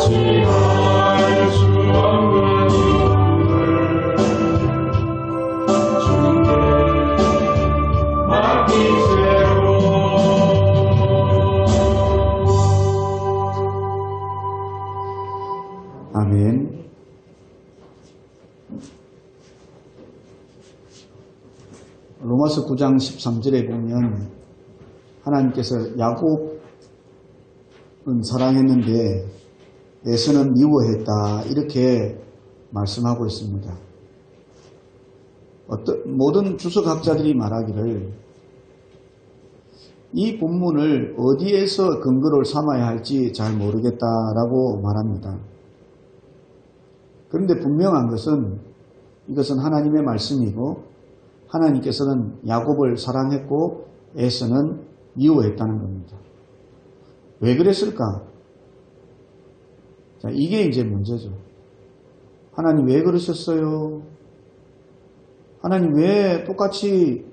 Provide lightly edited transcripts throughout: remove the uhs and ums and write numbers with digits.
할 수 없는 일을 주님께 맡기세요. 아멘. 로마서 9장 13절에 보면 하나님께서 야곱은 사랑했는데 에서는 미워했다, 이렇게 말씀하고 있습니다. 모든 주석학자들이 말하기를 이 본문을 어디에서 근거를 삼아야 할지 잘 모르겠다라고 말합니다. 그런데 분명한 것은 이것은 하나님의 말씀이고 하나님께서는 야곱을 사랑했고 에서는 미워했다는 겁니다. 왜 그랬을까? 자, 이게 이제 문제죠. 하나님 왜 그러셨어요? 하나님 왜 똑같이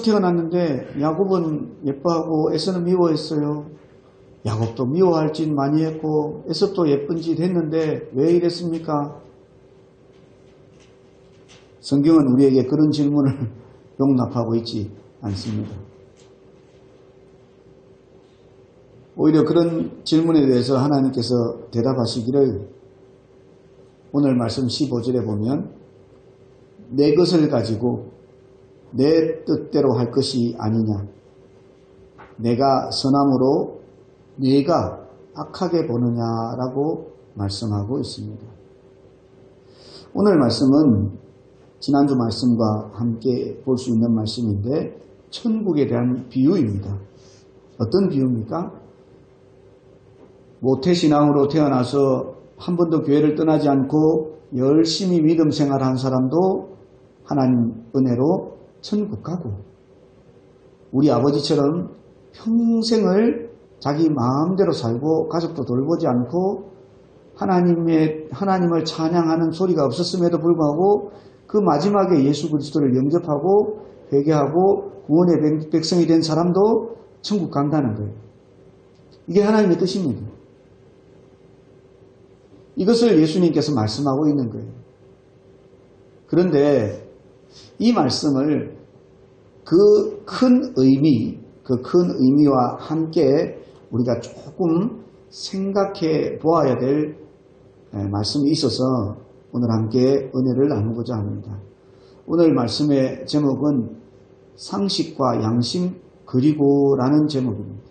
태어났는데 야곱은 예뻐하고 에서는 미워했어요? 야곱도 미워할 짓 많이 했고 에서도 예쁜 짓 했는데 왜 이랬습니까? 성경은 우리에게 그런 질문을 용납하고 있지 않습니다. 오히려 그런 질문에 대해서 하나님께서 대답하시기를 오늘 말씀 15절에 보면 내 것을 가지고 내 뜻대로 할 것이 아니냐, 내가 선함으로 네가 악하게 보느냐라고 말씀하고 있습니다. 오늘 말씀은 지난주 말씀과 함께 볼 수 있는 말씀인데 천국에 대한 비유입니다. 어떤 비유입니까? 모태신앙으로 태어나서 한 번도 교회를 떠나지 않고 열심히 믿음 생활한 사람도 하나님 은혜로 천국 가고, 우리 아버지처럼 평생을 자기 마음대로 살고 가족도 돌보지 않고 하나님을 찬양하는 소리가 없었음에도 불구하고 그 마지막에 예수 그리스도를 영접하고 회개하고 구원의 백성이 된 사람도 천국 간다는 거예요. 이게 하나님의 뜻입니다. 이것을 예수님께서 말씀하고 있는 거예요. 그런데 이 말씀을 그 큰 의미와 함께 우리가 조금 생각해 보아야 될 말씀이 있어서 오늘 함께 은혜를 나누고자 합니다. 오늘 말씀의 제목은 상식과 양심 그리고라는 제목입니다.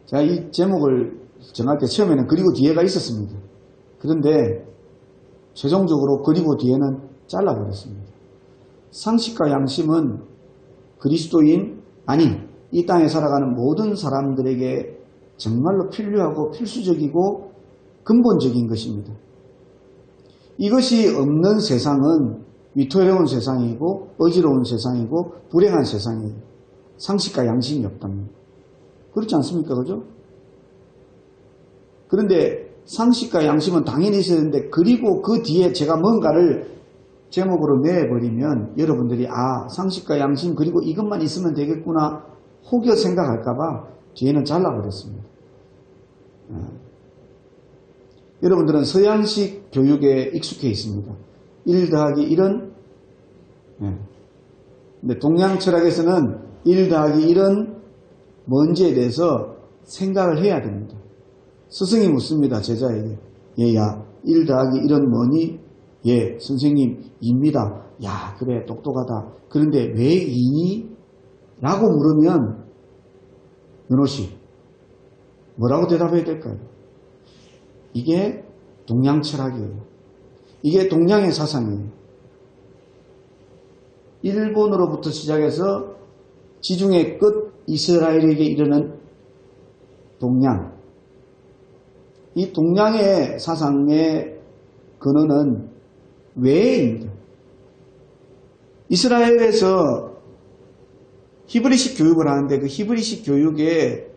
제가 이 제목을 정할 때 처음에는 그리고 뒤에가 있었습니다. 그런데 최종적으로 그리고 뒤에는 잘라버렸습니다. 상식과 양심은 그리스도인, 아니 이 땅에 살아가는 모든 사람들에게 정말로 필요하고 필수적이고 근본적인 것입니다. 이것이 없는 세상은 위태로운 세상이고 어지러운 세상이고 불행한 세상이에요. 상식과 양심이 없답니다. 그렇지 않습니까? 그죠? 그런데 상식과 양심은 당연히 있어야 되는데 그리고 그 뒤에 제가 뭔가를 제목으로 내버리면 여러분들이 상식과 양심 그리고 이것만 있으면 되겠구나 혹여 생각할까봐 뒤에는 잘라버렸습니다. 여러분들은 서양식 교육에 익숙해 있습니다. 1 더하기 1은 근데 동양 철학에서는 1 더하기 1은 뭔지에 대해서 생각을 해야 됩니다. 스승이 묻습니다. 제자에게. 얘야 1 더하기 1은 뭐니? 예, 선생님 2입니다. 야, 그래 똑똑하다. 그런데 왜 2니? 라고 물으면 윤호씨 뭐라고 대답해야 될까요? 이게 동양 철학이에요. 이게 동양의 사상이에요. 일본으로부터 시작해서 지중해 끝 이스라엘에게 이르는 동양. 이 동양의 사상의 근원은 외입니다. 이스라엘에서 히브리식 교육을 하는데 그 히브리식 교육에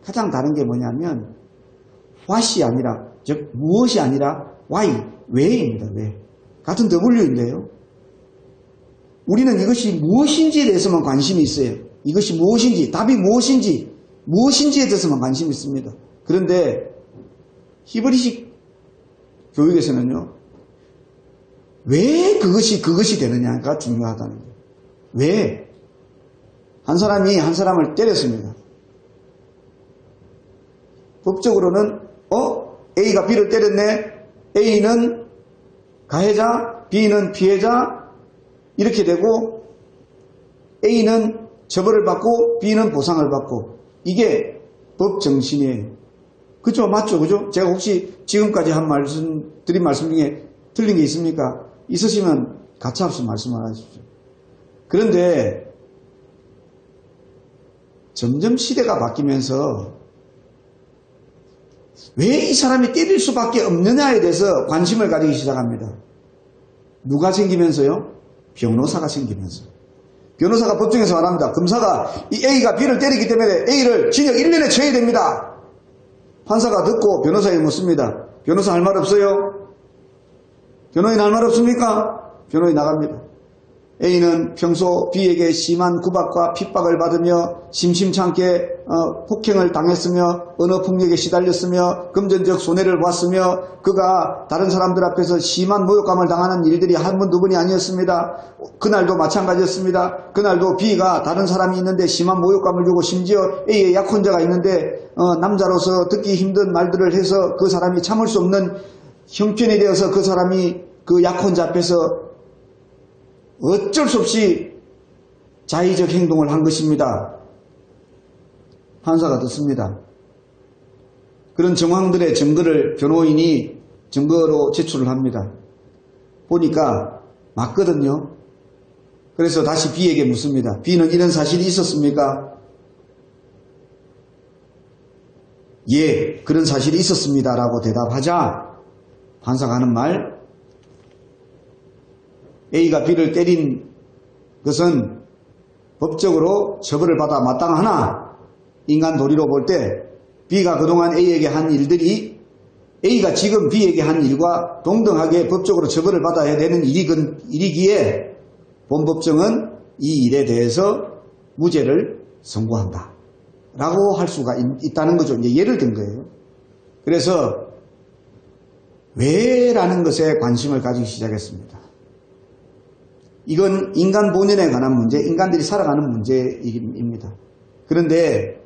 가장 다른 게 뭐냐면 what이 아니라, 즉 무엇이 아니라 why, 왜입니다. 왜. 같은 W인데요. 우리는 이것이 무엇인지에 대해서만 관심이 있어요. 이것이 무엇인지, 답이 무엇인지에 대해서만 관심이 있습니다. 그런데 히브리식 교육에서는요, 왜 그것이 되느냐가 중요하다는 거예요. 왜? 한 사람이 한 사람을 때렸습니다. 법적으로는 A가 B를 때렸네. A는 가해자, B는 피해자 이렇게 되고 A는 처벌을 받고 B는 보상을 받고 이게 법 정신이에요. 그죠? 맞죠? 그죠? 제가 혹시 지금까지 드린 말씀 중에 틀린 게 있습니까? 있으시면 가차없이 말씀을 하십시오. 그런데 점점 시대가 바뀌면서 왜 이 사람이 때릴 수밖에 없느냐에 대해서 관심을 가지기 시작합니다. 누가 생기면서요? 변호사가 생기면서. 변호사가 법정에서 말합니다. 검사가 이 A가 B를 때리기 때문에 A를 징역 1년에 처해야 됩니다. 판사가 듣고 변호사에게 묻습니다. 변호사 할 말 없어요? 변호인 할 말 없습니까? 변호인 나갑니다. A는 평소 B에게 심한 구박과 핍박을 받으며 심심찮게 폭행을 당했으며 언어폭력에 시달렸으며 금전적 손해를 봤으며 그가 다른 사람들 앞에서 심한 모욕감을 당하는 일들이 한 번, 두 번이 아니었습니다. 그날도 마찬가지였습니다. 그날도 B가 다른 사람이 있는데 심한 모욕감을 주고 심지어 A의 약혼자가 있는데 남자로서 듣기 힘든 말들을 해서 그 사람이 참을 수 없는 형편이 되어서 그 사람이 그 약혼자 앞에서 어쩔 수 없이 자의적 행동을 한 것입니다. 판사가 듣습니다. 그런 정황들의 증거를 변호인이 증거로 제출을 합니다. 보니까 맞거든요. 그래서 다시 B에게 묻습니다. B는 이런 사실이 있었습니까? 예, 그런 사실이 있었습니다. 라고 대답하자 판사가 하는 말, A가 B를 때린 것은 법적으로 처벌을 받아 마땅하나 인간 도리로 볼 때 B가 그동안 A에게 한 일들이 A가 지금 B에게 한 일과 동등하게 법적으로 처벌을 받아야 되는 일이기에 본법정은 이 일에 대해서 무죄를 선고한다 라고 할 수가 있다는 거죠. 이제 예를 든 거예요. 그래서 왜라는 것에 관심을 가지기 시작했습니다. 이건 인간 본연에 관한 문제, 인간들이 살아가는 문제입니다. 그런데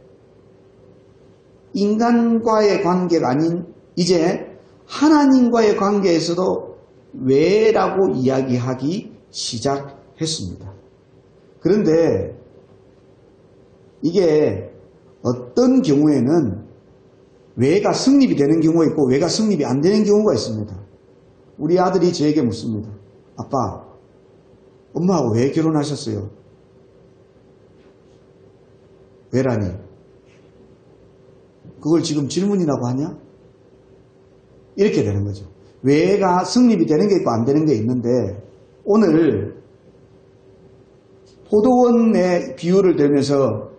인간과의 관계가 아닌 이제 하나님과의 관계에서도 왜라고 이야기하기 시작했습니다. 그런데 이게 어떤 경우에는 왜가 성립이 되는 경우가 있고 왜가 성립이 안 되는 경우가 있습니다. 우리 아들이 저에게 묻습니다. 아빠, 엄마하고 왜 결혼하셨어요? 왜라니? 그걸 지금 질문이라고 하냐? 이렇게 되는 거죠. 왜가 성립이 되는 게 있고 안 되는 게 있는데 오늘 포도원의 비유를 들면서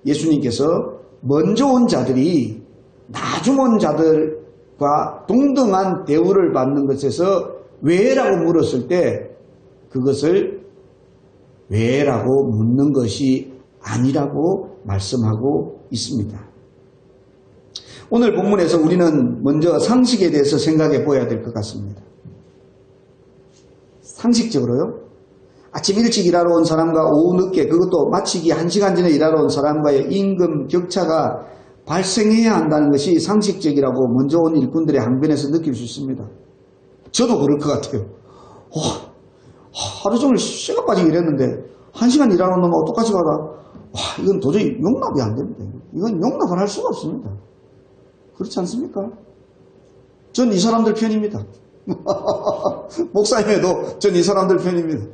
예수님께서 먼저 온 자들이 나중 온 자들과 동등한 대우를 받는 것에서 왜라고 물었을 때 그것을 왜라고 묻는 것이 아니라고 말씀하고 있습니다. 오늘 본문에서 우리는 먼저 상식에 대해서 생각해 보아야 될 것 같습니다. 상식적으로요. 아침 일찍 일하러 온 사람과 오후 늦게 그것도 마치기 1시간 전에 일하러 온 사람과의 임금 격차가 발생해야 한다는 것이 상식적이라고 먼저 온 일꾼들의 항변에서 느낄 수 있습니다. 저도 그럴 것 같아요. 하루 종일 시간 빠지게 일했는데 1시간 일하는 놈하고 똑같이 가라. 이건 도저히 용납이 안 됩니다. 이건 용납을 할 수가 없습니다. 그렇지 않습니까? 전 이 사람들 편입니다. 목사님에도 전 이 사람들 편입니다.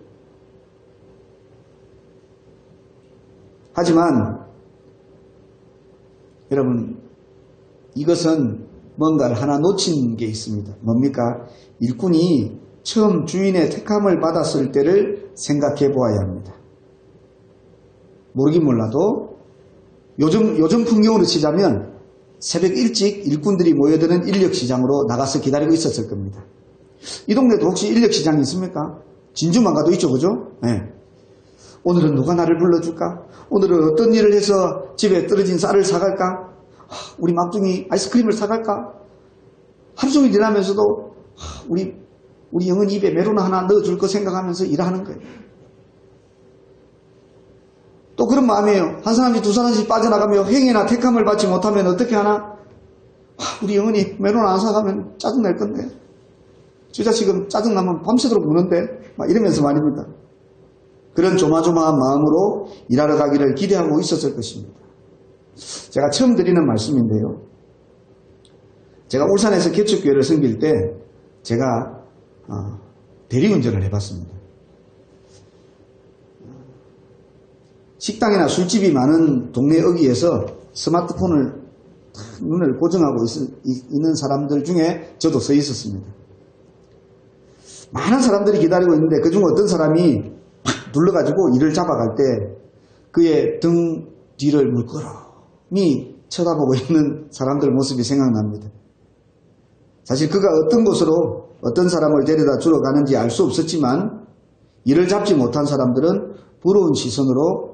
하지만 여러분 이것은 뭔가를 하나 놓친 게 있습니다. 뭡니까? 일꾼이 처음 주인의 택함을 받았을 때를 생각해 보아야 합니다. 모르긴 몰라도 요즘 풍경으로 치자면 새벽 일찍 일꾼들이 모여드는 인력시장으로 나가서 기다리고 있었을 겁니다. 이 동네도 혹시 인력시장이 있습니까? 진주만 가도 있죠, 그죠? 네. 오늘은 누가 나를 불러줄까? 오늘은 어떤 일을 해서 집에 떨어진 쌀을 사갈까? 우리 막둥이 아이스크림을 사갈까? 하루 종일 일하면서도 우리 영은 입에 메로나 하나 넣어줄 거 생각하면서 일하는 거예요. 또 그런 마음이에요. 한 사람이 두 사람씩 빠져나가며 행위나 택함을 받지 못하면 어떻게 하나? 우리 영은이 메로나 안 사가면 짜증날 건데. 저 자식은 짜증나면 밤새도록 우는데. 막 이러면서 말입니다. 그런 조마조마한 마음으로 일하러 가기를 기대하고 있었을 것입니다. 제가 처음 드리는 말씀인데요. 제가 울산에서 개척교회를 섬길 때 제가 대리운전을 해봤습니다. 식당이나 술집이 많은 동네 어귀에서 스마트폰을 눈을 고정하고 있는 사람들 중에 저도 서 있었습니다. 많은 사람들이 기다리고 있는데 그중 어떤 사람이 팍 눌러가지고 이를 잡아갈 때 그의 등 뒤를 물끄러미 쳐다보고 있는 사람들 모습이 생각납니다. 사실 그가 어떤 곳으로 어떤 사람을 데려다 주러 가는지 알 수 없었지만 이를 잡지 못한 사람들은 부러운 시선으로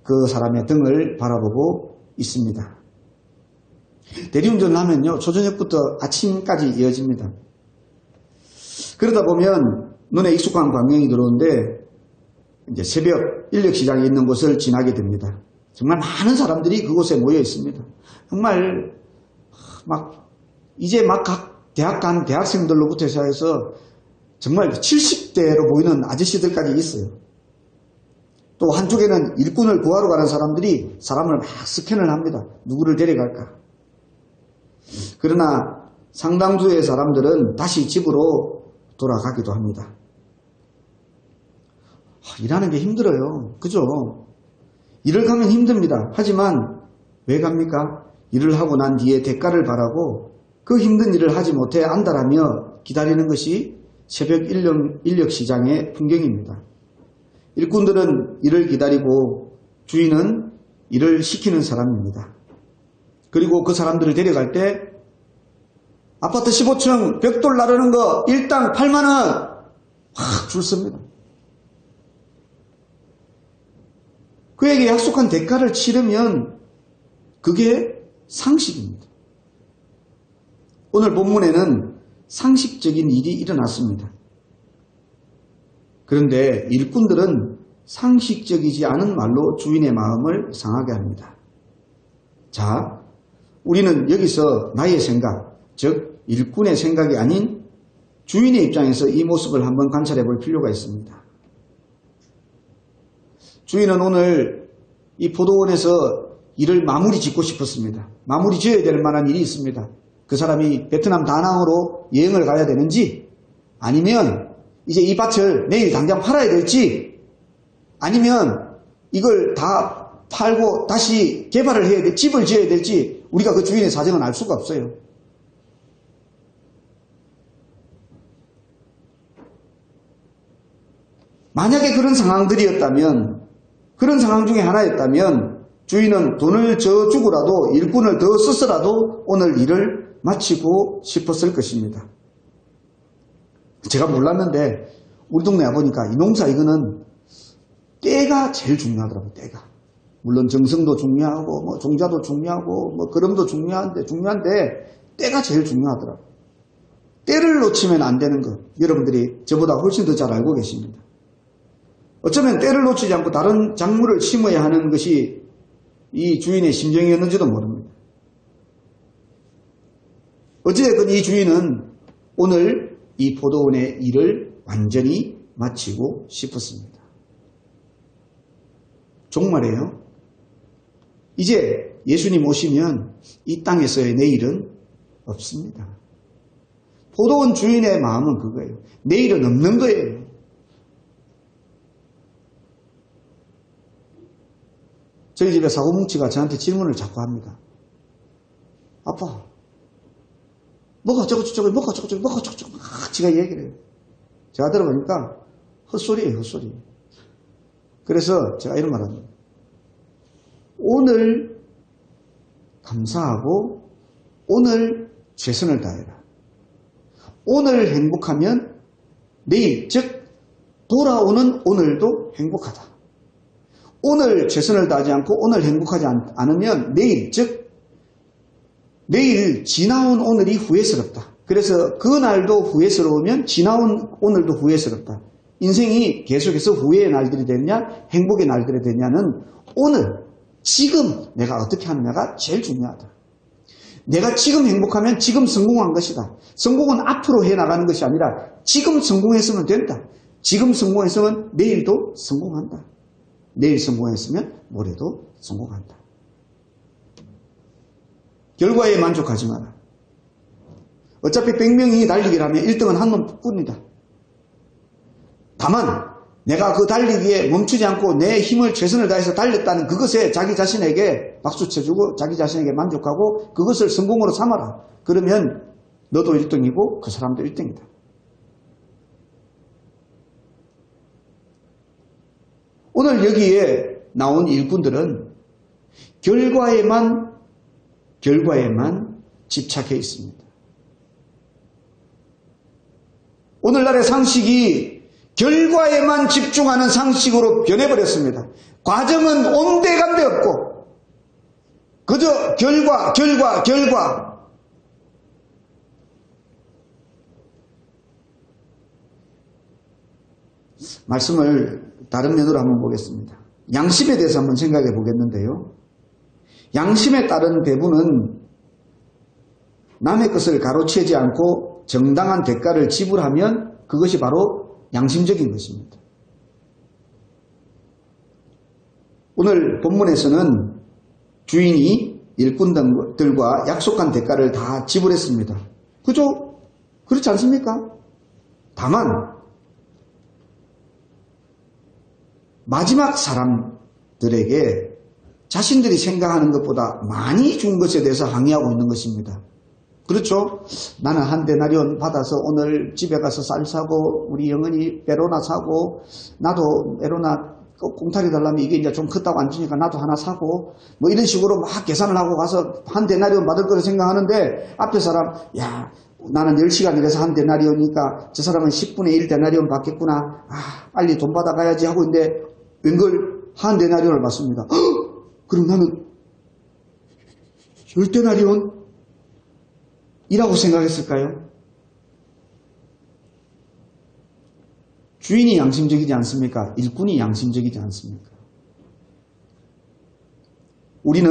그 사람의 등을 바라보고 있습니다. 대리운전을 하면요, 초저녁부터 아침까지 이어집니다. 그러다 보면 눈에 익숙한 광경이 들어오는데 이제 새벽 인력시장에 있는 곳을 지나게 됩니다. 정말 많은 사람들이 그곳에 모여 있습니다. 정말 이제 각 대학 간 대학생들로부터 시작해서 정말 70대로 보이는 아저씨들까지 있어요. 또 한쪽에는 일꾼을 구하러 가는 사람들이 사람을 막 스캔을 합니다. 누구를 데려갈까? 그러나 상당수의 사람들은 다시 집으로 돌아가기도 합니다. 일하는 게 힘들어요. 그죠? 일을 가면 힘듭니다. 하지만 왜 갑니까? 일을 하고 난 뒤에 대가를 바라고 그 힘든 일을 하지 못해 안달하며 기다리는 것이 새벽 인력 시장의 풍경입니다. 일꾼들은 일을 기다리고 주인은 일을 시키는 사람입니다. 그리고 그 사람들을 데려갈 때 아파트 15층 벽돌 나르는 거 일당 8만 원 줄 섭니다. 그에게 약속한 대가를 치르면 그게 상식입니다. 오늘 본문에는 상식적인 일이 일어났습니다. 그런데 일꾼들은 상식적이지 않은 말로 주인의 마음을 상하게 합니다. 자, 우리는 여기서 나의 생각, 즉 일꾼의 생각이 아닌 주인의 입장에서 이 모습을 한번 관찰해 볼 필요가 있습니다. 주인은 오늘 이 포도원에서 일을 마무리 짓고 싶었습니다. 마무리 지어야 될 만한 일이 있습니다. 그 사람이 베트남 다낭으로 여행을 가야 되는지, 아니면 이제 이 밭을 내일 당장 팔아야 될지, 아니면 이걸 다 팔고 다시 개발을 해야 돼, 집을 지어야 될지 우리가 그 주인의 사정은 알 수가 없어요. 만약에 그런 상황들이었다면, 그런 상황 중에 하나였다면 주인은 돈을 더 주고라도 일꾼을 더 써서라도 오늘 일을 마치고 싶었을 것입니다. 제가 몰랐는데 우리 동네에 보니까 이 농사 이거는 때가 제일 중요하더라고요. 때가. 물론 정성도 중요하고 뭐 종자도 중요하고 뭐 걸음도 중요한데 때가 제일 중요하더라고요. 때를 놓치면 안 되는 것, 여러분들이 저보다 훨씬 더 잘 알고 계십니다. 어쩌면 때를 놓치지 않고 다른 작물을 심어야 하는 것이 이 주인의 심정이었는지도 모릅니다. 어찌됐든 이 주인은 오늘 이 포도원의 일을 완전히 마치고 싶었습니다. 종말이에요. 이제 예수님 오시면 이 땅에서의 내일은 없습니다. 포도원 주인의 마음은 그거예요. 내일은 없는 거예요. 저희 집에 사고뭉치가 저한테 질문을 자꾸 합니다. 아빠, 뭐가 어쩌고저쩌고, 뭐가 어쩌고저쩌고, 뭐가 어쩌고저쩌고, 지가 얘기를 해요. 제가 들어보니까 헛소리예요, 헛소리. 그래서 제가 이런 말 합니다. 오늘 감사하고 오늘 최선을 다해라. 오늘 행복하면 내일, 즉 돌아오는 오늘도 행복하다. 오늘 최선을 다하지 않고 오늘 행복하지 않으면 내일, 즉 내일 지나온 오늘이 후회스럽다. 그래서 그날도 후회스러우면 지나온 오늘도 후회스럽다. 인생이 계속해서 후회의 날들이 되느냐 행복의 날들이 되느냐는 오늘 지금 내가 어떻게 하느냐가 제일 중요하다. 내가 지금 행복하면 지금 성공한 것이다. 성공은 앞으로 해나가는 것이 아니라 지금 성공했으면 된다. 지금 성공했으면 내일도 성공한다. 내일 성공했으면 모레도 성공한다. 결과에 만족하지 마라. 어차피 100명이 달리기를 하면 1등은 한 놈뿐이다. 다만 내가 그 달리기에 멈추지 않고 내 힘을 최선을 다해서 달렸다는 그것에 자기 자신에게 박수 쳐주고 자기 자신에게 만족하고 그것을 성공으로 삼아라. 그러면 너도 1등이고 그 사람도 1등이다. 오늘 여기에 나온 일꾼들은 결과에만 집착해 있습니다. 오늘날의 상식이 결과에만 집중하는 상식으로 변해버렸습니다. 과정은 온데간데 없고 그저 결과. 말씀을 다른 면으로 한번 보겠습니다. 양심에 대해서 한번 생각해 보겠는데요. 양심에 따른 배분은 남의 것을 가로채지 않고 정당한 대가를 지불하면 그것이 바로 양심적인 것입니다. 오늘 본문에서는 주인이 일꾼들과 약속한 대가를 다 지불했습니다. 그죠? 그렇지 않습니까? 다만 마지막 사람들에게 자신들이 생각하는 것보다 많이 준 것에 대해서 항의하고 있는 것입니다. 그렇죠? 나는 한 데나리온 받아서 오늘 집에 가서 쌀 사고 우리 영은이 베로나 사고 나도 베로나 꽁타리 달라면 이게 이제 좀 컸다고 안 주니까 나도 하나 사고 뭐 이런 식으로 막 계산을 하고 가서 한 데나리온 받을 거를 생각하는데 앞에 사람 야 나는 10시간 일해서 한 데나리온이니까 저 사람은 10분의 1 데나리온 받겠구나. 아 빨리 돈 받아가야지 하고 있는데 웬걸 한 데나리온을 받습니다. 그럼 나는 10데나리온? 이라고 생각했을까요? 주인이 양심적이지 않습니까? 일꾼이 양심적이지 않습니까? 우리는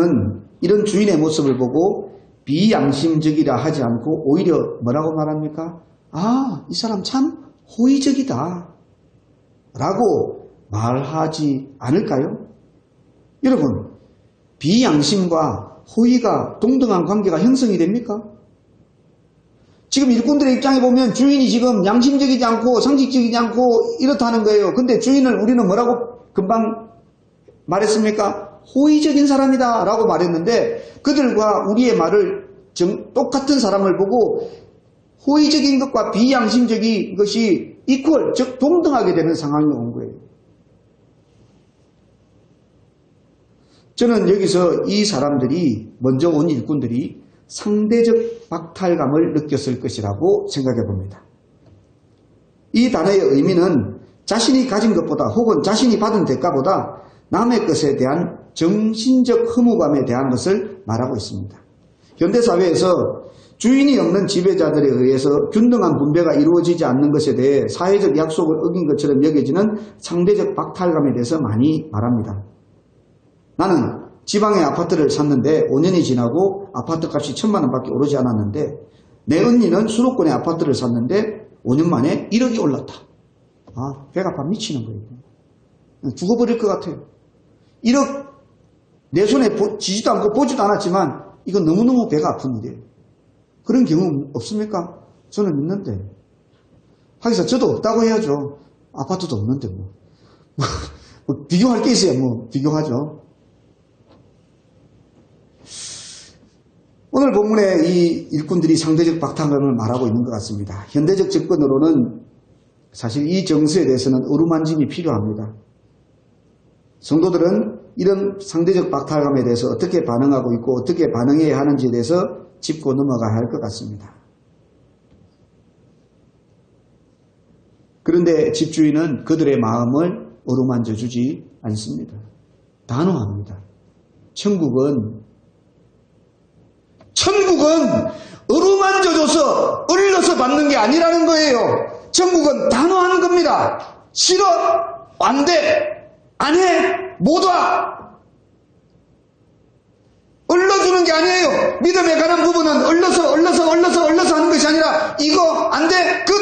이런 주인의 모습을 보고 비양심적이라 하지 않고 오히려 뭐라고 말합니까? 아, 이 사람 참 호의적이다 라고 말하지 않을까요? 여러분, 비양심과 호의가 동등한 관계가 형성이 됩니까? 지금 일꾼들의 입장에 보면 주인이 지금 양심적이지 않고 상식적이지 않고 이렇다는 거예요. 근데 주인을 우리는 뭐라고 금방 말했습니까? 호의적인 사람이다 라고 말했는데 그들과 우리의 말을 똑같은 사람을 보고 호의적인 것과 비양심적인 것이 이퀄, 즉 동등하게 되는 상황이 온 거예요. 저는 여기서 이 사람들이 먼저 온 일꾼들이 상대적 박탈감을 느꼈을 것이라고 생각해 봅니다. 이 단어의 의미는 자신이 가진 것보다 혹은 자신이 받은 대가보다 남의 것에 대한 정신적 허무감에 대한 것을 말하고 있습니다. 현대사회에서 주인이 없는 지배자들에 의해서 균등한 분배가 이루어지지 않는 것에 대해 사회적 약속을 어긴 것처럼 여겨지는 상대적 박탈감에 대해서 많이 말합니다. 나는 지방에 아파트를 샀는데 5년이 지나고 아파트 값이 1,000만 원밖에 오르지 않았는데 내 언니는 수도권에 아파트를 샀는데 5년 만에 1억이 올랐다. 아, 배가 아파 미치는 거예요. 죽어버릴 것 같아요. 1억 내 손에 지지도 않고 보지도 않았지만 이건 너무너무 배가 아픈 일이에요. 그런 경우 없습니까? 저는 있는데. 하기사 저도 없다고 해야죠. 아파트도 없는데 뭐 비교할 게 있어야 뭐 비교하죠. 오늘 본문에 이 일꾼들이 상대적 박탈감을 말하고 있는 것 같습니다. 현대적 접근으로는 사실 이 정서에 대해서는 어루만짐이 필요합니다. 성도들은 이런 상대적 박탈감에 대해서 어떻게 반응하고 있고 어떻게 반응해야 하는지에 대해서 짚고 넘어가야 할 것 같습니다. 그런데 집주인은 그들의 마음을 어루만져 주지 않습니다. 단호합니다. 천국은 어루만져줘서 얼러서 받는 게 아니라는 거예요. 천국은 단호한 겁니다. 싫어, 안 돼, 안 해, 못 와. 얼러주는 게 아니에요. 믿음에 관한 부분은 얼러서 하는 것이 아니라 이거 안 돼, 끝.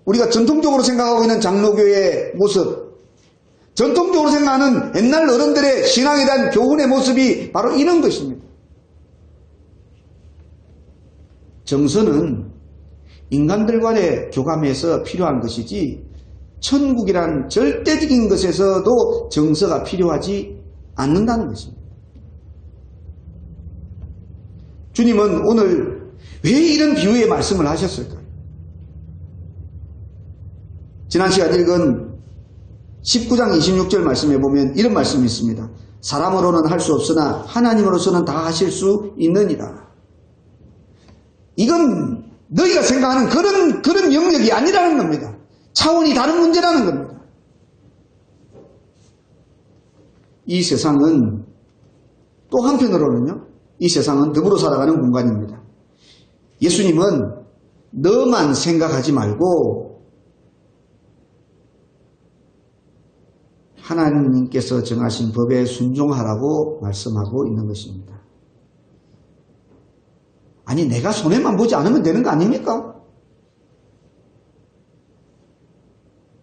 우리가 전통적으로 생각하고 있는 장로교의 모습, 전통적으로 생각하는 옛날 어른들의 신앙에 대한 교훈의 모습이 바로 이런 것입니다. 정서는 인간들과의 교감에서 필요한 것이지 천국이란 절대적인 것에서도 정서가 필요하지 않는다는 것입니다. 주님은 오늘 왜 이런 비유의 말씀을 하셨을까요? 지난 시간 읽은 19장 26절 말씀에 보면 이런 말씀이 있습니다. 사람으로는 할 수 없으나 하나님으로서는 다 하실 수 있느니라. 이건 너희가 생각하는 그런 영역이 아니라는 겁니다. 차원이 다른 문제라는 겁니다. 이 세상은 또 한편으로는요, 이 세상은 더불어 살아가는 공간입니다. 예수님은 너만 생각하지 말고 하나님께서 정하신 법에 순종하라고 말씀하고 있는 것입니다. 아니, 내가 손해만 보지 않으면 되는 거 아닙니까?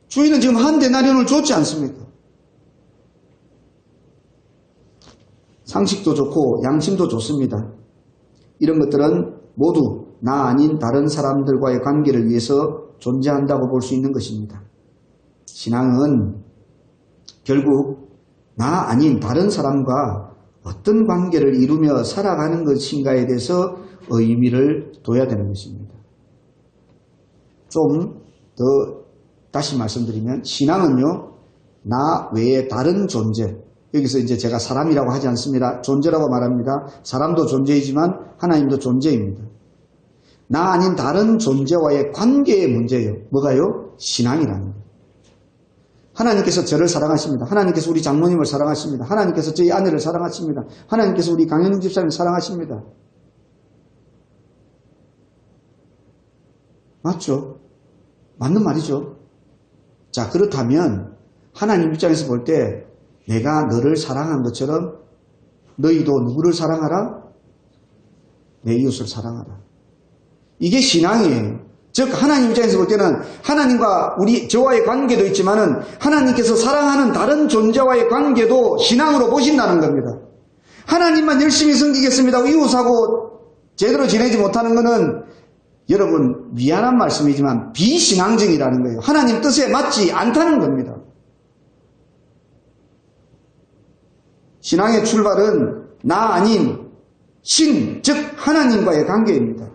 주인은 지금 한 데나리온을 줬지 않습니까? 상식도 좋고 양심도 좋습니다. 이런 것들은 모두 나 아닌 다른 사람들과의 관계를 위해서 존재한다고 볼 수 있는 것입니다. 신앙은 결국 나 아닌 다른 사람과 어떤 관계를 이루며 살아가는 것인가에 대해서 의미를 둬야 되는 것입니다. 좀 더 다시 말씀드리면 신앙은요, 나 외에 다른 존재, 여기서 이제 제가 사람이라고 하지 않습니다. 존재라고 말합니다. 사람도 존재이지만 하나님도 존재입니다. 나 아닌 다른 존재와의 관계의 문제예요. 뭐가요? 신앙이라는 거예요. 하나님께서 저를 사랑하십니다. 하나님께서 우리 장모님을 사랑하십니다. 하나님께서 저희 아내를 사랑하십니다. 하나님께서 우리 강현웅 집사님을 사랑하십니다. 맞죠? 맞는 말이죠. 자, 그렇다면 하나님 입장에서 볼 때 내가 너를 사랑한 것처럼 너희도 누구를 사랑하라? 내 이웃을 사랑하라. 이게 신앙이에요. 즉 하나님 입장에서 볼 때는 하나님과 저와의 관계도 있지만은 하나님께서 사랑하는 다른 존재와의 관계도 신앙으로 보신다는 겁니다. 하나님만 열심히 섬기겠습니다. 이웃하고 제대로 지내지 못하는 것은 여러분 미안한 말씀이지만 비신앙적이라는 거예요. 하나님 뜻에 맞지 않다는 겁니다. 신앙의 출발은 나 아닌 신, 즉 하나님과의 관계입니다.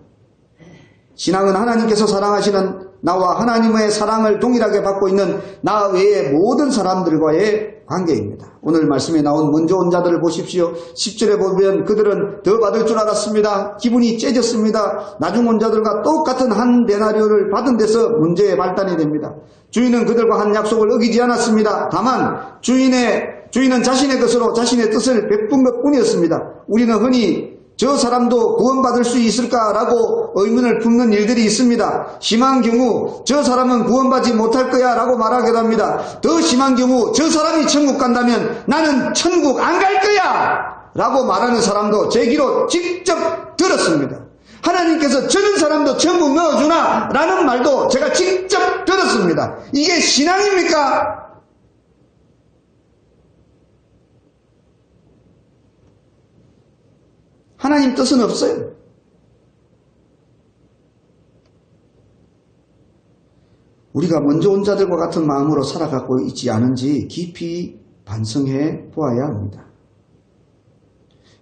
신앙은 하나님께서 사랑하시는 나와 하나님의 사랑을 동일하게 받고 있는 나 외의 모든 사람들과의 관계입니다. 오늘 말씀에 나온 먼저 온 자들을 보십시오. 10절에 보면 그들은 더 받을 줄 알았습니다. 기분이 째졌습니다. 나중 온 자들과 똑같은 한 데나리온을 받은 데서 문제의 발단이 됩니다. 주인은 그들과 한 약속을 어기지 않았습니다. 다만 주인은 자신의 것으로 자신의 뜻을 베푼 것뿐이었습니다. 우리는 흔히 저 사람도 구원받을 수 있을까라고 의문을 품는 일들이 있습니다. 심한 경우 저 사람은 구원받지 못할 거야 라고 말하기도 합니다. 더 심한 경우 저 사람이 천국 간다면 나는 천국 안 갈 거야 라고 말하는 사람도 제 귀로 직접 들었습니다. 하나님께서 저런 사람도 천국 넣어주나 라는 말도 제가 직접 들었습니다. 이게 신앙입니까? 하나님 뜻은 없어요. 우리가 먼저 온 자들과 같은 마음으로 살아가고 있지 않은지 깊이 반성해 보아야 합니다.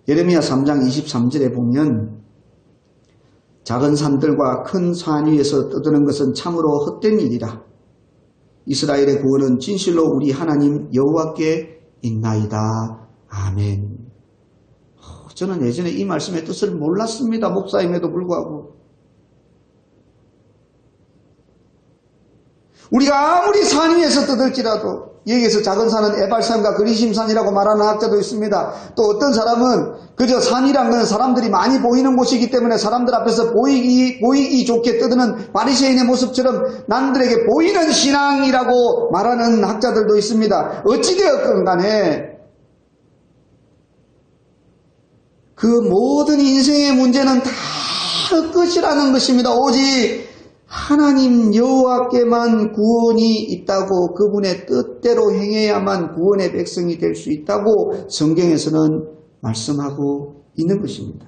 예레미야 3장 23절에 보면 작은 산들과 큰 산 위에서 떠드는 것은 참으로 헛된 일이라. 이스라엘의 구원은 진실로 우리 하나님 여호와께 있나이다. 아멘. 저는 예전에 이 말씀의 뜻을 몰랐습니다. 목사임에도 불구하고. 우리가 아무리 산 위에서 떠들지라도 여기에서 작은 산은 에발산과 그리심산이라고 말하는 학자도 있습니다. 또 어떤 사람은 그저 산이란 건 사람들이 많이 보이는 곳이기 때문에 사람들 앞에서 보이기 좋게 떠드는 바리새인의 모습처럼 남들에게 보이는 신앙이라고 말하는 학자들도 있습니다. 어찌되었건 간에 그 모든 인생의 문제는 다 헛것이라는 것입니다. 오직 하나님 여호와께만 구원이 있다고, 그분의 뜻대로 행해야만 구원의 백성이 될 수 있다고 성경에서는 말씀하고 있는 것입니다.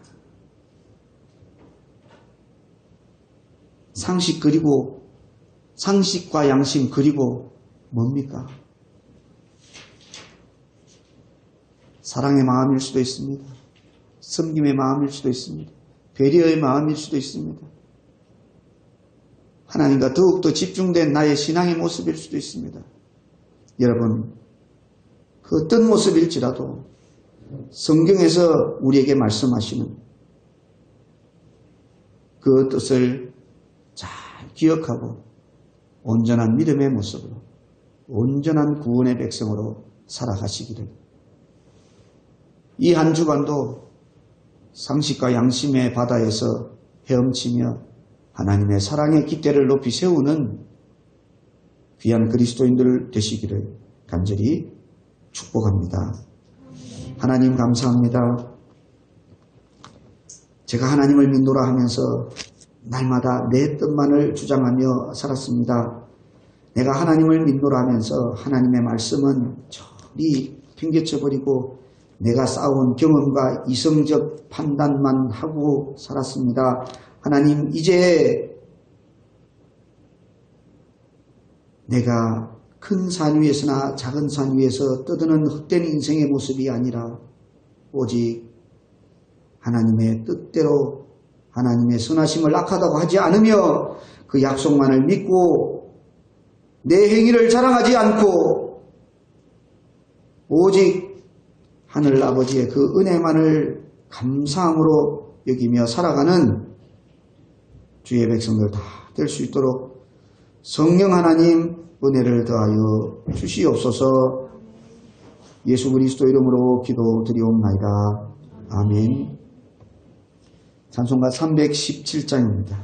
상식 그리고 상식과 양심 그리고 뭡니까? 사랑의 마음일 수도 있습니다. 섬김의 마음일 수도 있습니다. 배려의 마음일 수도 있습니다. 하나님과 더욱더 집중된 나의 신앙의 모습일 수도 있습니다. 여러분, 그 어떤 모습일지라도 성경에서 우리에게 말씀하시는 그 뜻을 잘 기억하고 온전한 믿음의 모습으로, 온전한 구원의 백성으로 살아가시기를, 이 한 주간도 상식과 양심의 바다에서 헤엄치며 하나님의 사랑의 깃대를 높이 세우는 귀한 그리스도인들 되시기를 간절히 축복합니다. 하나님 감사합니다. 제가 하나님을 믿노라 하면서 날마다 내 뜻만을 주장하며 살았습니다. 내가 하나님을 믿노라 하면서 하나님의 말씀은 저리 팽개쳐버리고 내가 쌓아온 경험과 이성적 판단만 하고 살았습니다. 하나님, 이제 내가 큰 산 위에서나 작은 산 위에서 떠드는 헛된 인생의 모습이 아니라 오직 하나님의 뜻대로 하나님의 선하심을 악하다고 하지 않으며 그 약속만을 믿고 내 행위를 자랑하지 않고 오직 하늘 아버지의 그 은혜만을 감사함으로 여기며 살아가는 주의 백성들 다 될 수 있도록 성령 하나님 은혜를 더하여 주시옵소서. 예수 그리스도 이름으로 기도드리옵나이다. 아멘. 찬송가 317장입니다.